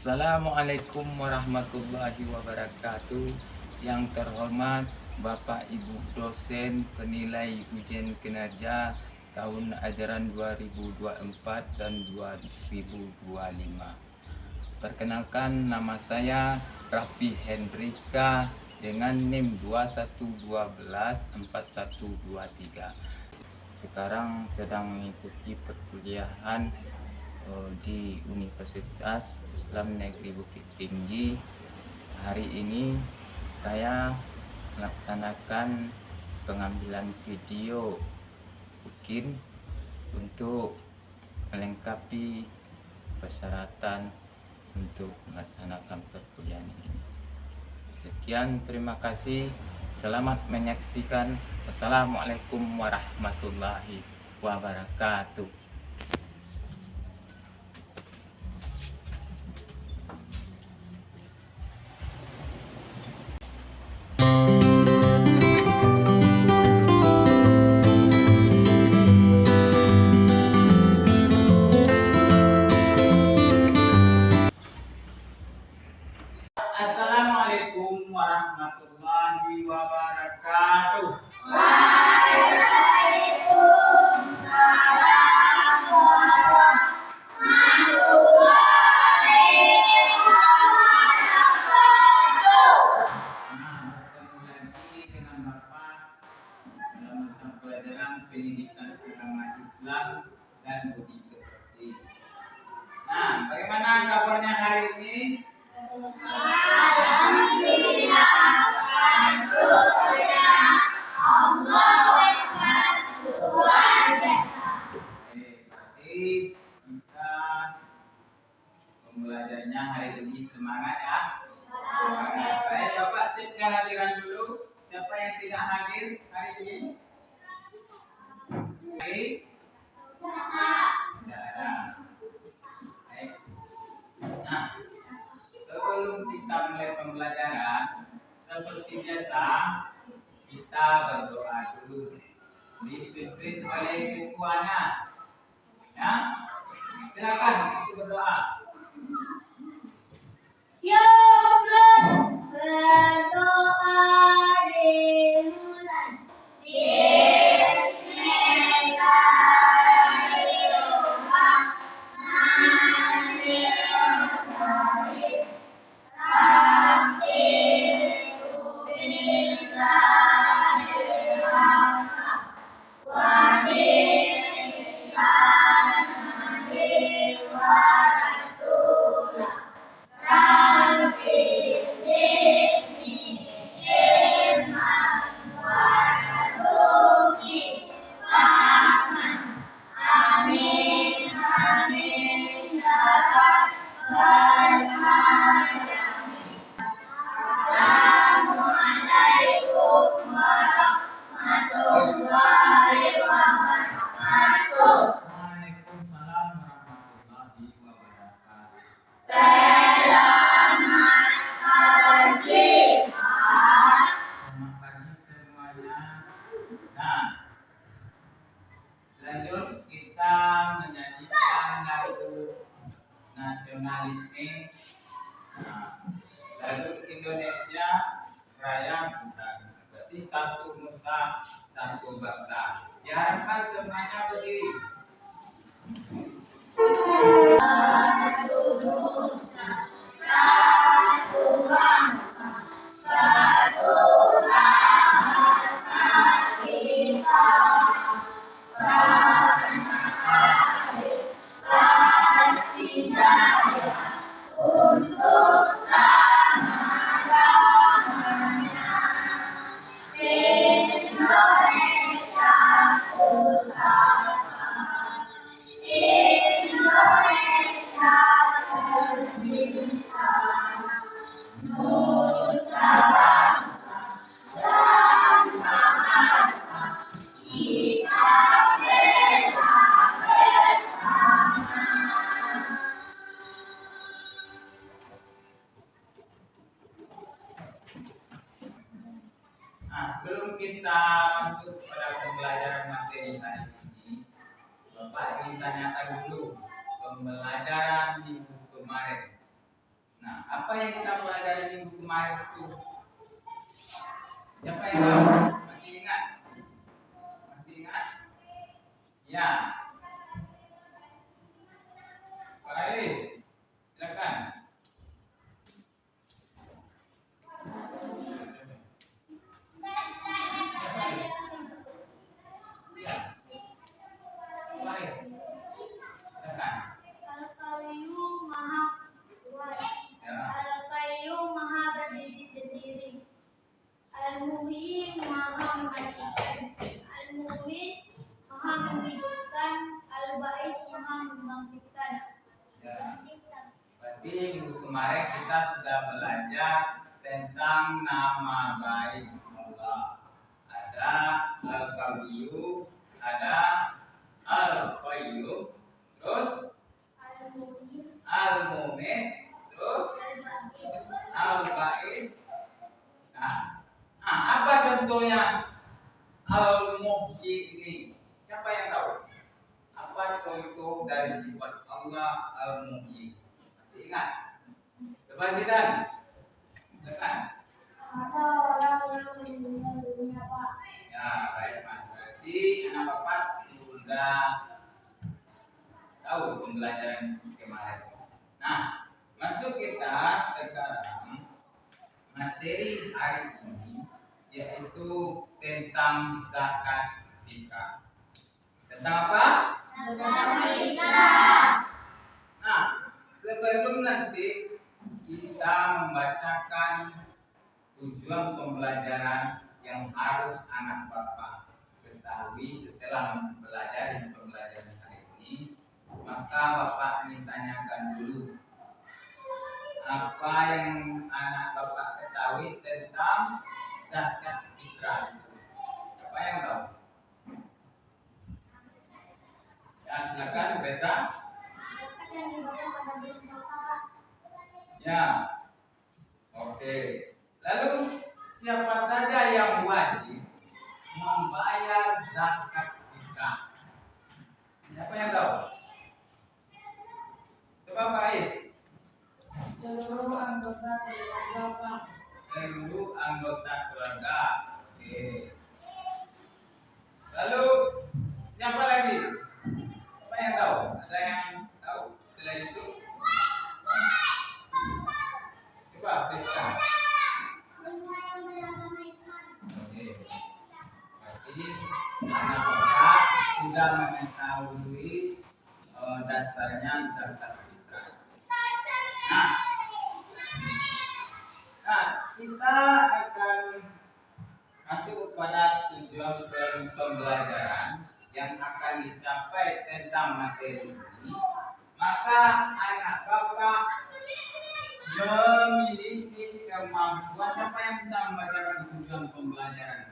Assalamualaikum warahmatullahi wabarakatuh. Yang terhormat Bapak Ibu dosen penilai ujian kinerja tahun ajaran 2024 dan 2025. Perkenalkan, nama saya Raffi Hendrika dengan NIM 21124123. Sekarang sedang mengikuti perkuliahan di Universitas Islam Negeri Bukit Tinggi. Hari ini saya melaksanakan pengambilan video UKIN untuk melengkapi persyaratan untuk melaksanakan perkuliahan ini. Sekian, terima kasih. Selamat menyaksikan. Wassalamualaikum warahmatullahi wabarakatuh. Assalamualaikum warahmatullahi wabarakatuh. Waalaikumsalam warahmatullahi wabarakatuh. Bertemu lagi dengan Bapak dalam mata pelajaran pendidikan agama Islam dan budi pekerti. Bagaimana kabarnya hari ini? Alhamdulillah, syukurnya Allah luar biasa. Berarti kita pembelajarannya hari ini semangat ya. Semangat. Baik, Bapak cek kehadiran dulu. Siapa yang tidak hadir hari ini? Baik. Tidak ada. Baik. Sebelum kita mulai pembelajaran, seperti biasa kita berdoa dulu. Dipimpin oleh ketuanya. Ya, silakan berdoa. Syukur berdoa dimulai. Bismillahirrahmanirrahim. Amin, amin, ya rabbal alamin. Assalamualaikum warahmatullahi wabarakatuh. Waalaikumsalam warahmatullahi wabarakatuh. Selamat pagi, Pak. Selamat pagi semuanya. Lanjut kita menyanyikan lagu nasionalisme. Lagu Indonesia Raya Bintang. Berarti satu nusa, satu bangsa. Diharapkan semuanya berdiri. Satu nusa, satu bangsa, satu bahasa kita. Tanah air pasti jaya untuk selama-lamanya. Indonesia pusaka, Indonesia terbintang, nusa bangsa dan bahasa kita bela bersama. Sebelum kita masuk pada pembelajaran materi hari ini, Bapak ingin tanyakan dulu pembelajaran minggu kemarin. Nah, apa yang kita pelajari minggu kemarin itu? Siapa yang tahu? Masih ingat? Masih ingat? Ya, Pak Aris, silakan. Ya, Pak Aris, silakan. Al-Qayyum Maha Kuat. Ya, Al-Qayyum Maha berdiri sendiri. Al-Muhyi Maha mematikan. Al-Mumit Maha menghidupkan. Al-Ba'its Maha membangkitkan. ya. Berarti minggu kemarin kita sudah belajar tentang nama baik Allah. Ada Al-Qayyum, ada Al-Qayyum, terus Al-Muhyi, Al-Mumin, terus Al-Ba'its, Al-Ba'id. Apa contohnya Al-Muhyi ini? Siapa yang tahu? Apa contoh dari sifat Allah Al-Muhyi? Masih ingat? Coba Zidan. Silakan. ada orang yang meninggal dunia, Pak. Ya, baik Mas. Berarti anak Bapak sudah tahu pembelajaran kemarin. Nah, masuk kita sekarang materi hari ini yaitu tentang zakat fitrah. Tentang apa? Nah, sebelum nanti kita membacakan tujuan pembelajaran yang harus anak Bapak ketahui setelah mempelajari pembelajaran hari ini, maka Bapak ingin tanyakan dulu apa yang anak Bapak ketahui tentang zakat fitrah. Siapa yang tahu? Ya, silakan Reza. Zakat yang dibayar pada bulan puasa, Pak. Ya, oke. Lalu siapa saja yang wajib membayar zakat fitrah? Siapa yang tahu? Coba Faiz. Seluruh anggota keluarga, Pak. Seluruh anggota keluarga. Oke. Lalu siapa lagi? Siapa yang tahu? Ada yang tahu selain itu? Coba Fiska. Semua yang beragama Islam. Oke. Berarti anak bapak sudah mengetahui dasarnya zakat fitrah. Nah, kita akan masuk kepada tujuan pembelajaran yang akan dicapai tentang materi ini. Maka anak bapak memiliki kemampuan. Siapa yang bisa membacakan tujuan pembelajaran?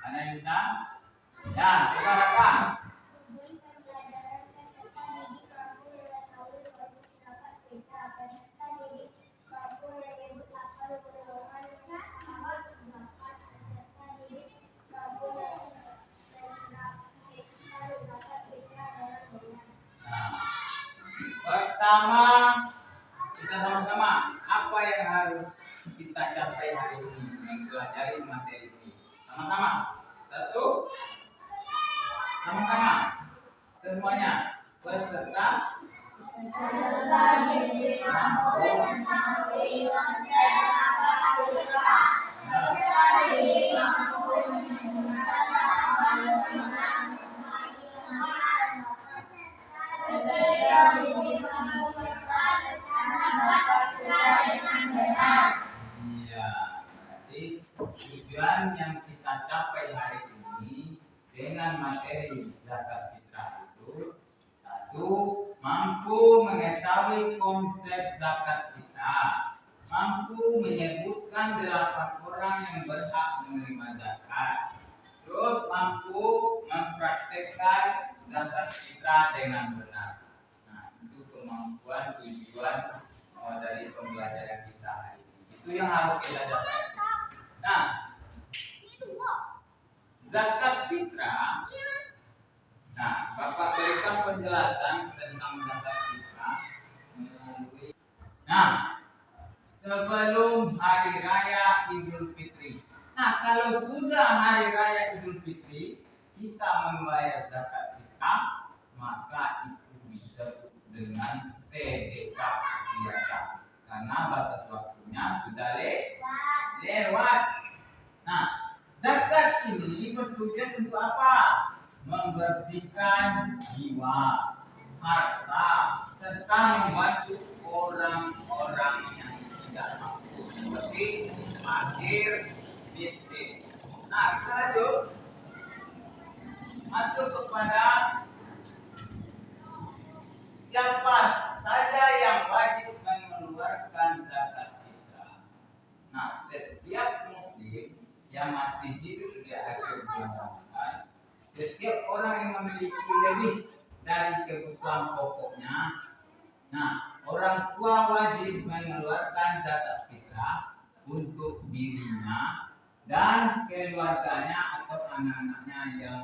Ada yang bisa? Ya, coba apa? Nah, pertama kita sama-sama apa yang harus kita capai hari ini mempelajari materi ini. Sama-sama. Satu. Sama-sama. Semuanya peserta iya, berarti tujuan yang kita capai hari ini dengan materi zakat fitrah itu satu, mampu mengetahui konsep zakat fitrah, mampu menyebutkan 8 orang yang berhak menerima zakat, terus mampu mempraktekkan zakat fitrah dengan benar. Nah, itu kemampuan tujuan dari pembelajaran kita hari ini. Itu yang harus kita capai. Nah, zakat fitrah. Nah, Bapak berikan penjelasan tentang zakat fitrah melalui Nah, sebelum hari raya Idul Fitri. Nah, kalau sudah hari raya Idul Fitri, kita membayar zakat fitrah, maka itu disebut dengan sedekah biasa. Karena batas waktunya sudah lewat. Nah, zakat ini bertujuan untuk apa? Membersihkan jiwa, harta, serta membantu orang-orang yang tidak mampu, seperti fakir, miskin. Nah, kita masuk kepada siapa saja yang wajib mengeluarkan zakat fitrah. Nah, setiap muslim yang masih hidup di akhir bulan Ramadan, setiap orang yang memiliki lebih dari kebutuhan pokoknya, nah, orang tua wajib mengeluarkan zakat fitrah untuk dirinya dan keluarganya atau anak-anaknya yang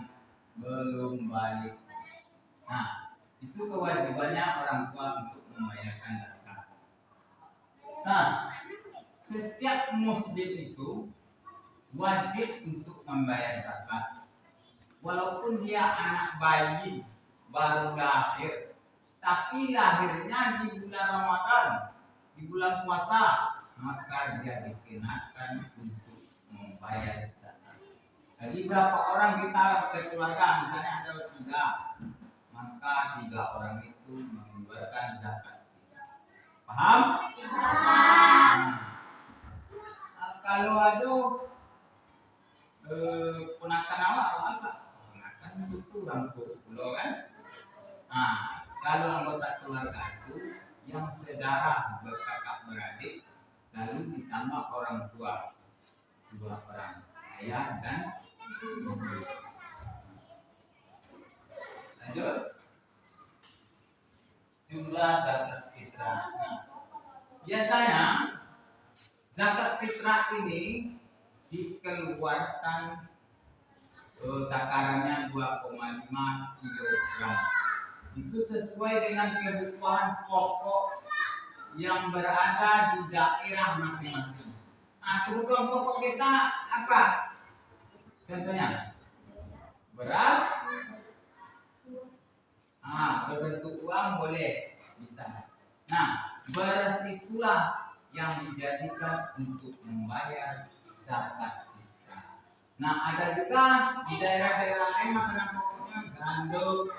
belum balik. Nah, itu kewajibannya orang tua untuk membayarkan zakat. Nah, setiap muslim itu wajib untuk membayar zakat. Walaupun dia anak bayi baru lahir, tapi lahirnya di bulan Ramadan, di bulan puasa, maka dia dikenakan untuk membayar zakat. Jadi berapa orang kita sekeluarga, misalnya ada 3, maka 3 orang itu mengeluarkan zakat. Paham? Nah, kalau ada ponakan awak apa? Ponakan itu kurang pulau kan? Nah, kalau anggota keluarga itu yang sedarah berkakak beradik, lalu ditambah orang tua, 2 orang, ayah dan ibu. Lanjut, jumlah zakat fitrah. Nah, biasanya zakat fitrah ini dikeluarkan takarannya 2,5 kilogram. Itu sesuai dengan kebutuhan pokok yang berada di daerah masing-masing. Nah, kebutuhan pokok kita apa? Contohnya beras. Berbentuk uang boleh, bisa. Nah, beras itulah yang dijadikan untuk membayar zakat fitrah. Nah, ada juga di daerah-daerah lain makanan pokoknya gandum,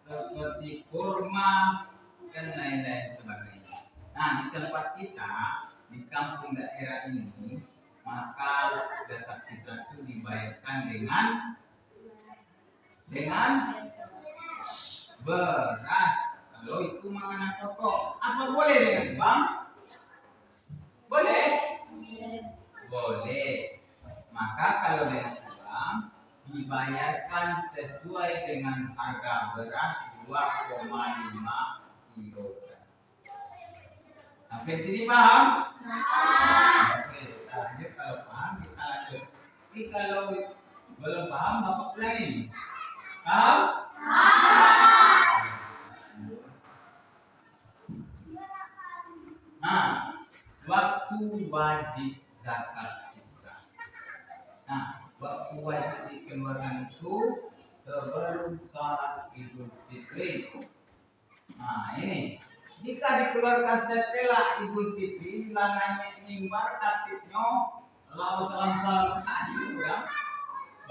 seperti kurma dan lain-lain sebagainya. Nah, di tempat kita di kampung daerah ini, maka zakat fitrah itu dibayarkan dengan beras. Kalau itu makanan pokok, apa boleh dengan uang? Boleh? Boleh. Maka kalau dengan uang dibayarkan sesuai dengan harga beras 2,5 kilogram. Sampai sini paham? Oke, kita lanjut. Kalau paham kita lanjut. Ini kalau belum paham Bapak ulangi. Paham? Nah, waktu wajib zakat fitrah. Nah, waktu wajib dikeluarkan itu sebelum salat Idul Fitri. Nah, ini jika dikeluarkan setelah Idul Fitri, lananya mimbar katitnya lalu salam tadi ya.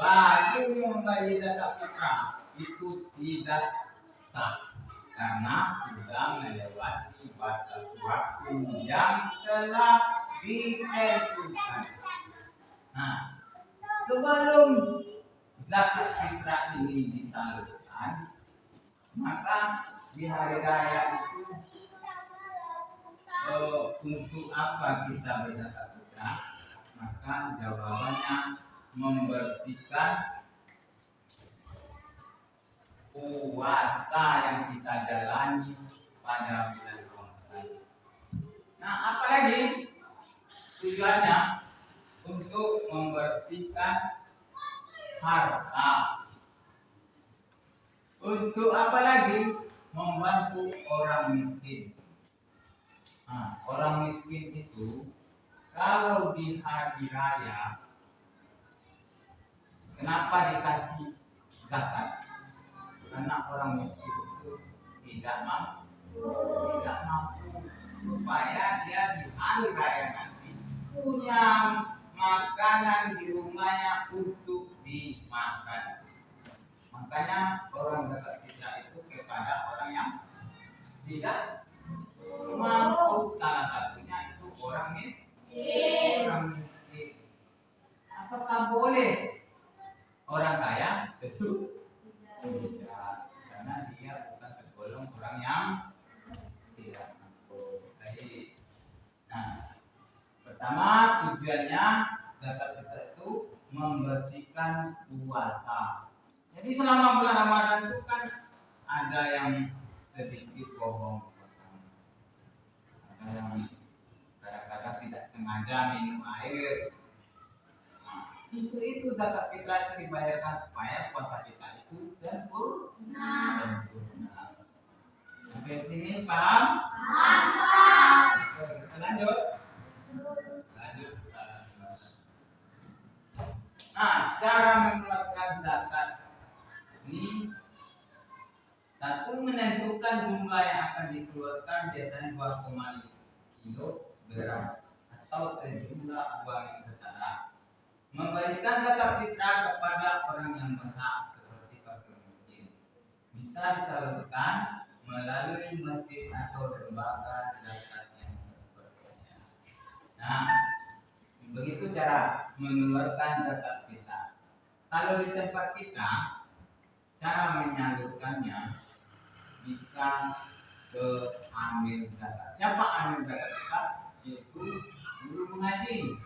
Bagi yang membayar zakat fitrah itu tidak sah karena sudah melewati batas waktu yang telah ditentukan. Nah, sebelum zakat fitrah ini disalurkan, maka di hari raya itu untuk apa kita berzakat fitrah? Maka jawabannya membersihkan puasa yang kita jalani pada bulan Ramadan. Nah, apalagi tujuannya untuk membersihkan harta. Untuk apa lagi? Membantu orang miskin. Nah, orang miskin itu kalau di hari raya, kenapa dikasih zakat? Karena orang miskin itu tidak mampu supaya dia di hari raya nanti punya makanan di rumahnya untuk dimakan. Makanya orang zakat fitrah itu kepada orang yang tidak mampu, salah satunya itu orang miskin. Apakah boleh orang kaya? Tentu tidak, karena dia bukan tergolong orang yang tidak mampu. Jadi, nah, pertama tujuannya zakat fitrah itu membersihkan puasa. Jadi selama bulan Ramadan itu kan ada yang sedikit bohong puasanya, ada yang kadang-kadang tidak sengaja minum air. Nah, itu zakat fitrah itu dibayarkan supaya puasa kita itu sempurna. Sampai sini paham? Oke, kita lanjut. Nah, cara mengeluarkan zakat ini, satu, menentukan jumlah yang akan dikeluarkan, biasanya 2,5 kilo beras atau sejumlah uang yang setara. Memberikan zakat fitrah kepada orang yang berhak seperti fakir miskin bisa disalurkan melalui masjid atau lembaga zakat yang terpercaya. Nah, begitu cara mengeluarkan zakat fitrah. Kalau di tempat kita, cara menyalurkannya bisa ke amil zakat. Siapa amil zakat kita? Yaitu guru mengaji.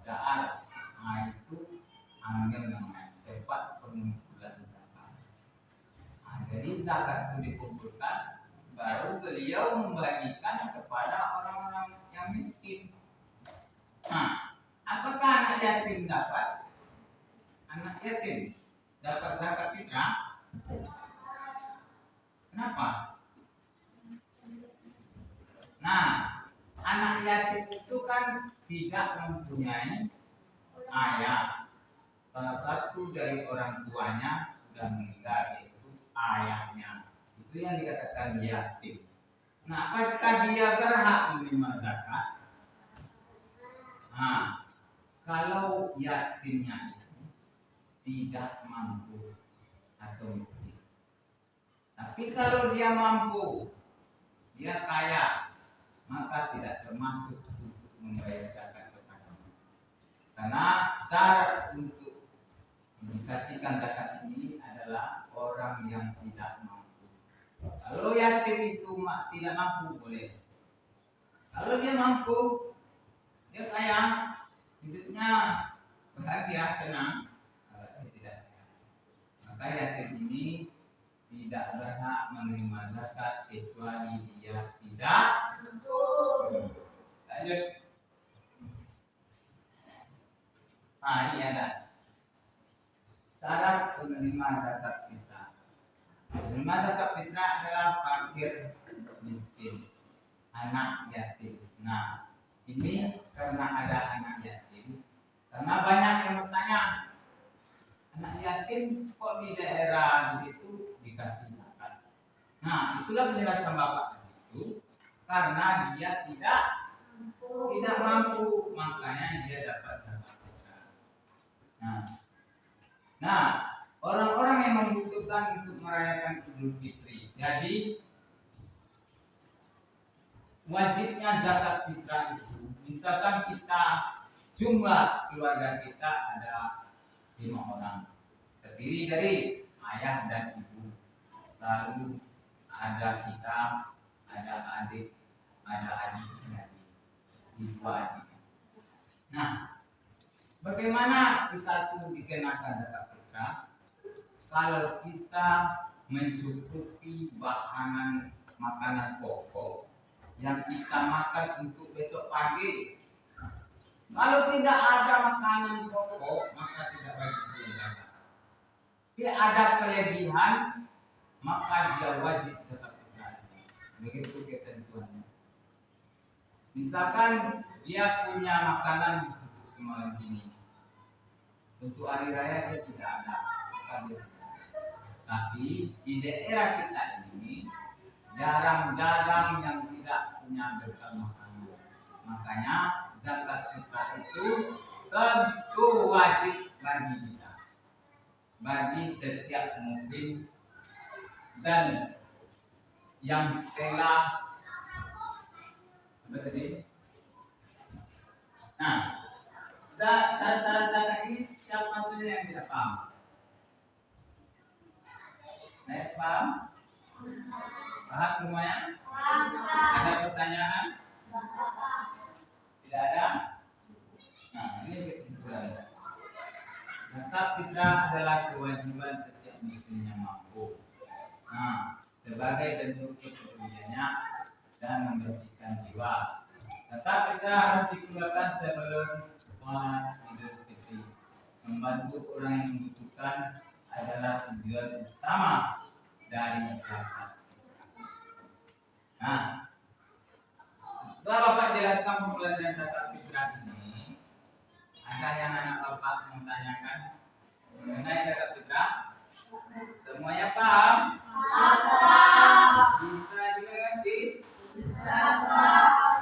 Daal. Nah, itu amil namanya, tempat pengumpulan zakat. Nah, jadi zakat itu dikumpulkan, baru beliau membagikan kepada orang-orang yang miskin. Nah, apakah anak yatim dapat? Anak yatim dapat zakat fitrah? Kenapa? Nah, anak yatim itu kan tidak mempunyai ayah. Salah satu dari orang tuanya sudah meninggal, yaitu ayahnya. Itu yang dikatakan yatim. Nah, apakah dia berhak menerima zakat? Nah, kalau yatimnya itu tidak mampu atau miskin, tapi kalau dia mampu, dia kaya, maka tidak termasuk untuk membayar zakat kepadanya. Karena syarat untuk dikasihkan zakat ini adalah orang yang tidak mampu. Kalau yatim itu tidak mampu, boleh. Kalau dia mampu, dia kaya, hidupnya bahagia, senang. Kalau dia tidak kaya, maka yatim ini tidak berhak menerima zakat kecuali dia tidak mampu. Lanjut. Nah, ini ada syarat penerima zakat fitrah. Penerima zakat fitrah adalah fakir miskin, anak yatim. Nah, ini karena ada anak yatim, karena banyak yang bertanya, anak yatim kok di daerah di situ dikasih zakat. Nah, itulah penjelasan Bapak itu, karena dia tidak mampu, makanya dia dapat zakat fitrah. Nah, orang-orang yang membutuhkan untuk merayakan Idul Fitri, jadi wajibnya zakat fitrah itu, misalkan kita jumlah keluarga kita ada 5 orang, terdiri dari ayah dan ibu, lalu ada kita, ada adik, ibu adik. Nah, bagaimana kita tuh dikenakan zakat fitrah? Kalau kita mencukupi bahan makanan pokok yang kita makan untuk besok pagi. Kalau tidak ada makanan pokok, maka tidak wajib zakat. Jika ada kelebihan, maka dia wajib zakat fitrah. Begitu ketentuannya. Misalkan dia punya makanan untuk semua ini, untuk hari raya dia tidak ada, bukan dia. Tapi di daerah kita ini jarang-jarang yang tidak punya bekal makanan. Makanya zakat fitrah itu tentu wajib bagi kita, bagi setiap muslim dan yang telah berarti. Nah, syarat-syarat zakat ini siapa saja yang tidak paham? Paham? Paham semuanya? Ada pertanyaan? Tidak ada? Nah, ini kesimpulannya. Zakat fitrah adalah kewajiban setiap muslim yang mampu. Nah, sebagai bentuk kepeduliannya dan membersihkan jiwa. Zakat fitrah harus dikeluarkan sebelum sholat Idul Fitri. Membantu orang yang membutuhkan adalah tujuan utama dari zakat. Nah, setelah Bapak jelaskan pembelajaran zakat fitrah ini, ada yang anak Bapak menanyakan mengenai zakat fitrah? Semuanya paham? Bisa dimengerti? Bisa.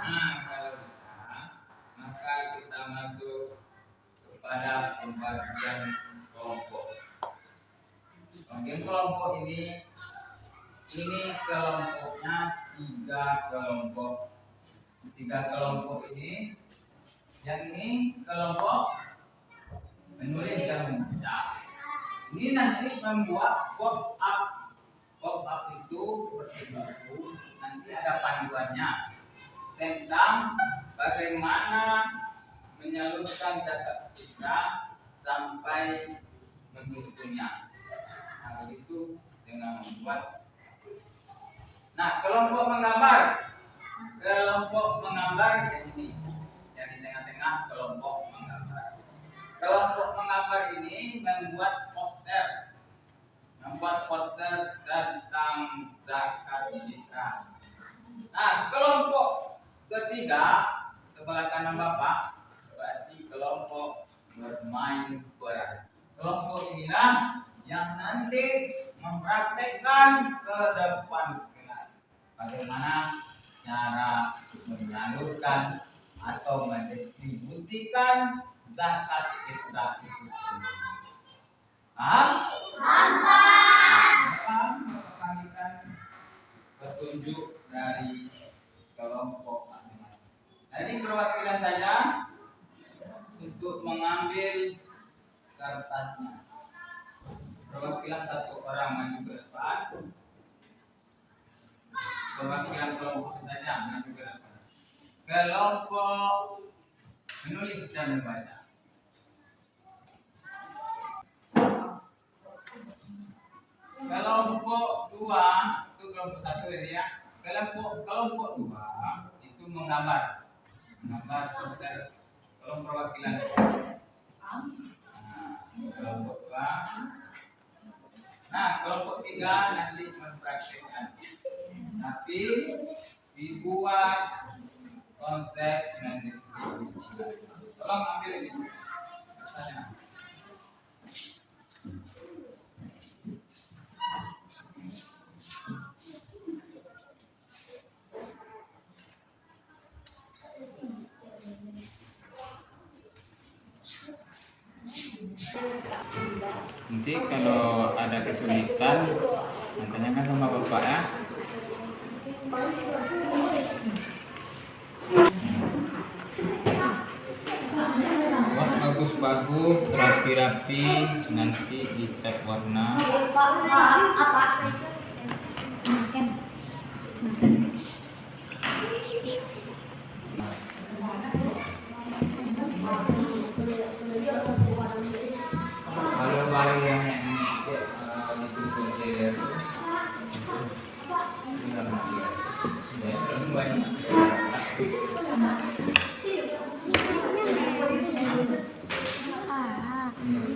Nah, kalau bisa, maka kita masuk kepada pembagian kelompok. Pembagian kelompok ini kelompoknya 3 kelompok. 3 kelompok ini, yang ini kelompok menulis dan membaca. Ini nanti membuat pop-up. Pop-up itu seperti buku, nanti ada panduannya tentang bagaimana menyalurkan zakat fitrah sampai menghitungnya. Hal itu dengan membuat. Nah, kelompok menggambar yang ini, yang di tengah-tengah kelompok menggambar. Kelompok menggambar ini membuat poster tentang zakat fitrah. Nah, kelompok ketiga sebelah kanan Bapak berarti kelompok bermain peran. Kelompok inilah yang nanti mempraktekkan ke depan kelas bagaimana cara menyalurkan atau mendistribusikan zakat fitrah itu sendiri. Panggilkan petunjuk dari kelompok masing-masing. Jadi perwakilan saja untuk mengambil kertasnya. Perwakilan 1 orang maju ke depan. Perwakilan kelompok saja maju ke depan. Kelompok menulis dan membaca. Kelompok 2 itu kelompok 1 ya. Kelompok 2 itu menggambar poster. Kelompok perwakilan. Kelompok 2. Nah, kelompok 3 nanti mempraktikkan. Tapi dibuat konsep dan distribusi. Tolong ambil ini. Nanti kalau ada kesulitan, tanyakan sama Bapak ya. Buat bagus-bagus, rapi-rapi, nanti dicat warna. Kalau yang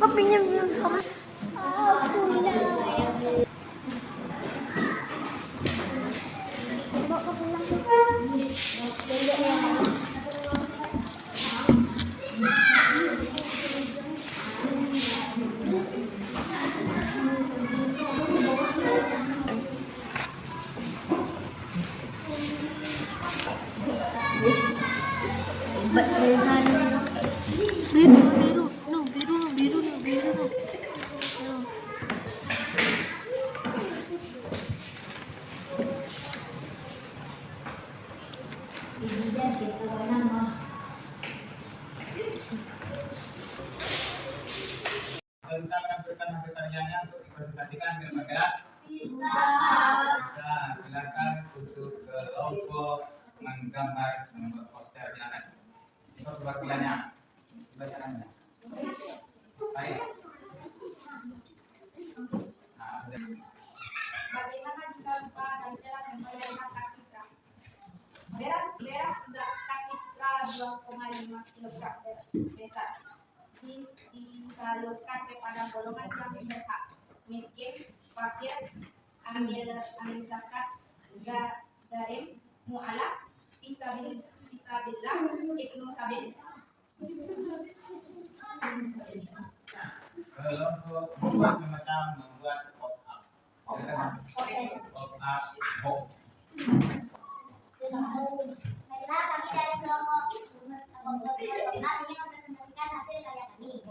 Kok pinjam sama aku Ibigay kita nama. Bisa menampilkan hasil karyanya untuk dipresentasikan kira-kira? Bisa. Bisa, silakan untuk kelompok menggambar membuat poster, silakan. Ini perwakilannya. Baca namanya. Baik. Nah, Bagaimana jika lupa dan jalan membayar zakat fitrah? Beras zakat fitrah 2,5 kg besar disalurkan kepada golongan yang berhak, miskin, fakir, amil zakat, garim, mu'alaf, fisabilillah, ibnu sabil. kelompok membuat pemetaan membuat pop-up. Pop-up box. Baiklah, kami dari kelompok ingin mempresentasikan hasil karya kami.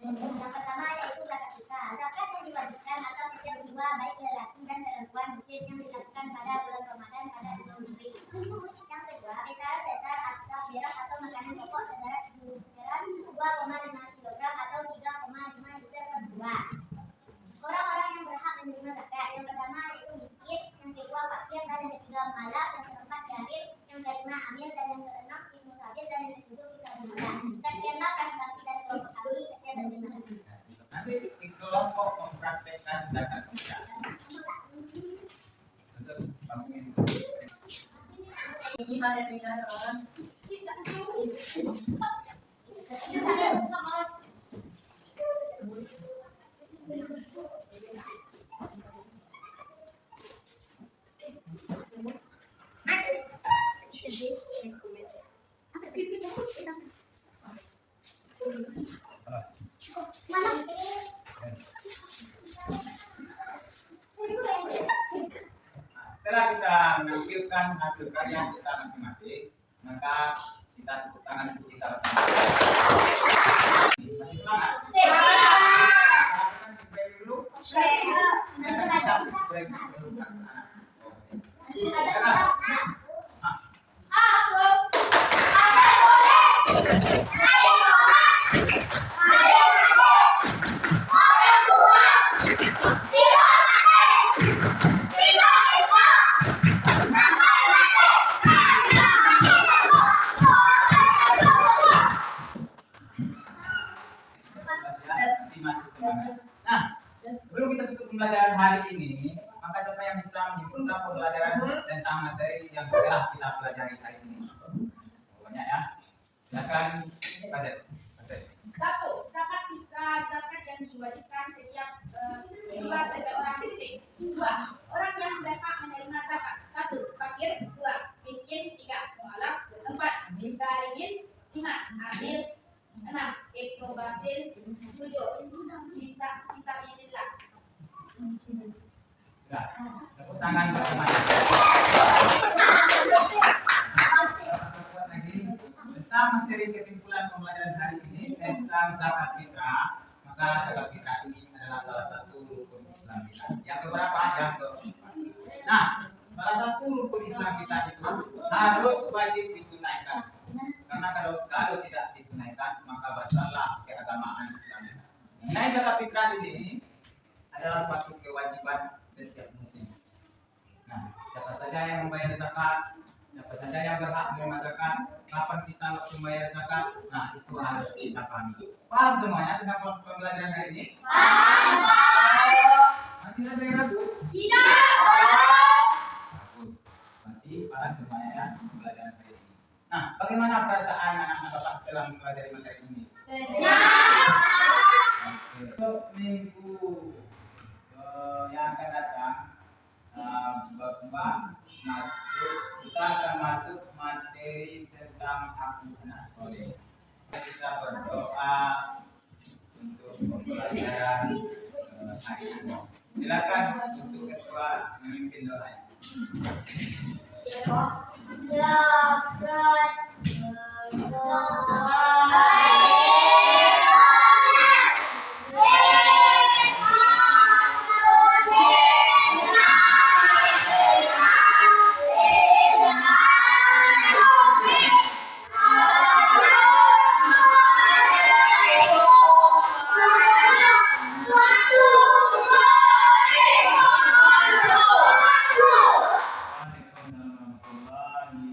Yang pertama yaitu zakat fitrah. Zakat yang diwajibkan atas setiap jiwa baik lelaki dan perempuan muslim yang dilakukan pada bulan Ramadan pada Idul Fitri. Yang kedua, besaran dasar atau beras atau makanan pokok seberat 2,5 kg atau 3,5 liter per bulan. Orang-orang yang berhak menerima zakat yang pertama yaitu miskin, yang kedua fakir, dan yang ketiga mu'alaf, yang keempat garim, yang kelima amil, dan yang keenam ibnu sabil, dan yang ketujuh fisabilillah. Sekianlah presentasi dari kelompok kami. Sekian dan terima kasih. Nanti di kelompok mempraktekkan zakat fitrah. Untuk bangun. Setelah kita menampilkan hasil karya kita masing-masing, maka kita tepuk tangan untuk kita bersama. Masih semangat? Silakan break dulu. Silakan kita break dulu. Nah, sebelum kita tutup pembelajaran hari ini, maka siapa yang bisa menyimpulkan pembelajaran tentang materi yang telah kita pelajari hari ini? Banyak ya. Silakan, Kadet. Satu, zakat fitrah zakat yang diwajibkan setiap jiwa seseorang muslim. Dua, orang yang berhak menerima zakat. Satu, fakir. Dua, miskin. Tiga, mu'alaf. Empat, garimin. Lima, amil. Enam, ibnu basil. Tujuh, fisabilillah. Sudah. Tepuk tangan bersama. Tentang materi kesimpulan pembelajaran hari ini tentang zakat fitrah, maka zakat fitrah ini adalah salah satu rukun Islam kita. Yang keberapa? Yang keempat. Nah, salah satu rukun Islam kita itu harus wajib ditunaikan. Karena kalau tidak ditunaikan, maka batallah keagamaan Islam kita. Nah, zakat fitrah ini adalah suatu kewajiban setiap muslim. Nah, siapa saja yang membayar zakat, siapa saja yang berhak menerima zakat, kapan kita waktu membayar zakat, nah itu harus kita pahami. Paham semuanya tentang pembelajaran hari ini? Paham. Masih ada yang ragu? Tidak. Bagus. Berarti paham semuanya ya pembelajaran hari ini. Nah, bagaimana perasaan anak-anak Bapak setelah mempelajari materi ini? Senang. Untuk minggu yang akan datang, Bapak kita akan masuk materi tentang hak anak sekolah. Kita berdoa untuk pembelajaran hari ini. Silakan untuk ketua memimpin doa. warahmatullahi